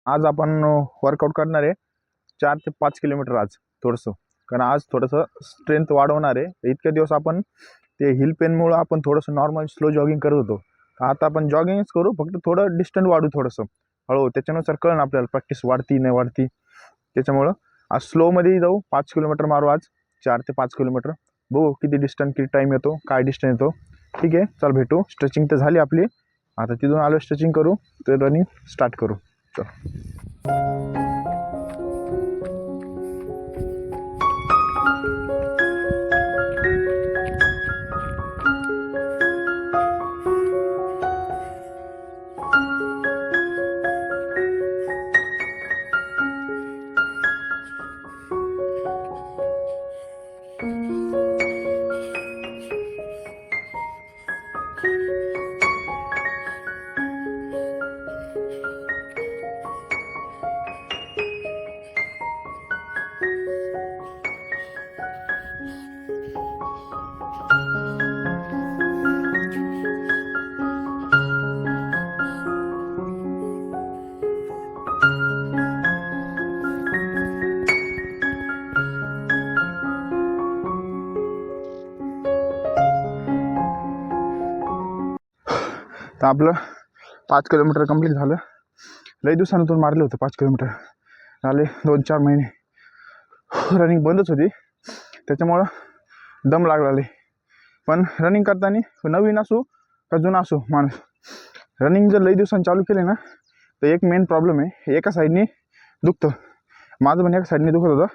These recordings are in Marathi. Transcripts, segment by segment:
आज आपण वर्कआउट करणार आहे 4 ते 5 किलोमीटर आज थोडंसं. कारण आज थोडंसं स्ट्रेंथ वाढवणार आहे. इतके दिवस आपण ते हिल पेनमुळं आपण थोडंसं नॉर्मल स्लो जॉगिंग करत होतो. आता आपण जॉगिंगच करू, फक्त थोडं डिस्टन्स वाढू थोडंसं हळू. त्याच्यानुसार कळण आपल्याला प्रॅक्टिस वाढती नाही वाढती. त्याच्यामुळं आज स्लोमध्ये जाऊ, 5 किलोमीटर मारू आज, 4 ते 5 किलोमीटर. बघू किती डिस्टन्स, किती टाईम येतो, काय डिस्टन्स येतो. ठीक आहे, चल भेटू. स्ट्रेचिंग तर झाली आपली, आता तिथून आलो स्ट्रेचिंग करू, तर रनिंग स्टार्ट करू. चल. तर आपलं 5 किलोमीटर कंप्लीट झालं. लई दिवसानंतरून मारलं होतं 5 किलोमीटर. झाले 2-4 महिने रनिंग बंदच होती, त्याच्यामुळं दम लागला. पण रनिंग करताना नवीन असो का जुना असो माणूस, रनिंग जर लई दिवसांनी चालू केले ना, तर एक मेन प्रॉब्लेम आहे, एका साईडने दुखतं. माझं पण एका साईडने दुखत होतं.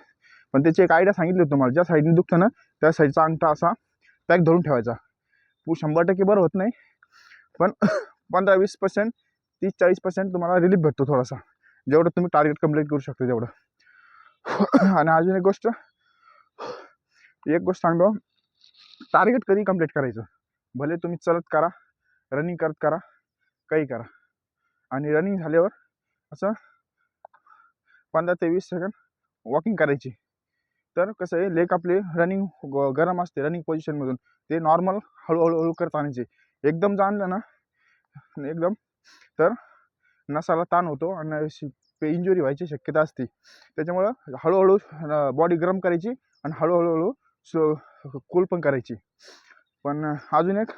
पण त्याची एक आयडिया सांगितली होती तुम्हाला. ज्या साईडने दुखतं ना, त्या साईडचा अंगठा असा पॅक धरून ठेवायचा. 100% बरं होत नाही, पण 15-20%, 30-40% तुम्हाला रिलीफ भेटतो थोडासा, जेवढं तुम्ही टार्गेट कंप्लीट करू शकता तेवढं. आणि अजून एक गोष्ट सांगतो, टार्गेट कधी कंप्लीट करायचं, भले तुम्ही चलत करा, रनिंग करत करा, काही करा. आणि रनिंग झाल्यावर असं 15 ते 20 सेकंद वॉकिंग करायची. तर कसं आहे, लेग आपले रनिंग गरम असते रनिंग पोझिशनमधून, ते नॉर्मल हळूहळू करत आणायचे. एकदम जाणलं ना एकदम, तर नसाला ताण होतो आणि इंजुरी व्हायची शक्यता असते. त्याच्यामुळं हळूहळू बॉडी गरम करायची आणि हळूहळू कूल पण करायची. पण अजून एक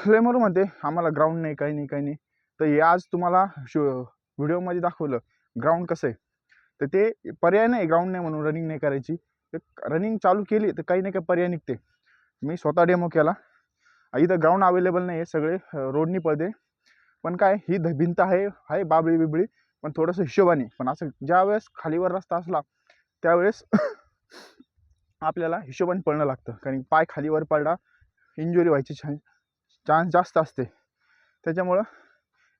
लेमर म्हणते आम्हाला ग्राउंड नाही, काही नाही. तर हे आज तुम्हाला व्हिडिओमध्ये दाखवलं ग्राउंड कसं आहे. तर ते पर्याय नाही, ग्राउंड नाही म्हणून रनिंग नाही करायची. तर रनिंग चालू केली तर काही नाही काही पर्याय निघते. मी स्वतः डेमो केला. इथं ग्राउंड अवेलेबल नाही आहे, सगळे रोडनी पळते. पण काय, ही भिंत आहे बाबळी बिबळी, पण थोडंसं हिशोबाने. पण असं ज्यावेळेस खालीवर रस्ता असला त्यावेळेस आपल्याला हिशोबाने पळणं लागतं, कारण पाय खालीवर पडला इंजुरी व्हायची चान्स जास्त असते. त्याच्यामुळं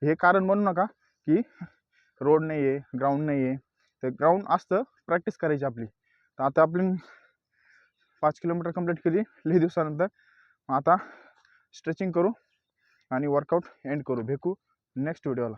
हे कारण म्हणू नका की रोड नाही आहे, ग्राउंड नाही आहे. तर ग्राउंड असतं, प्रॅक्टिस करायची आपली. तर आता आपली 5 किलोमीटर कंप्लीट केली लई दिवसानंतर. आता स्ट्रेचिंग करू आणि वर्कआउट एंड करू. भेटू नेक्स्ट व्हिडिओला.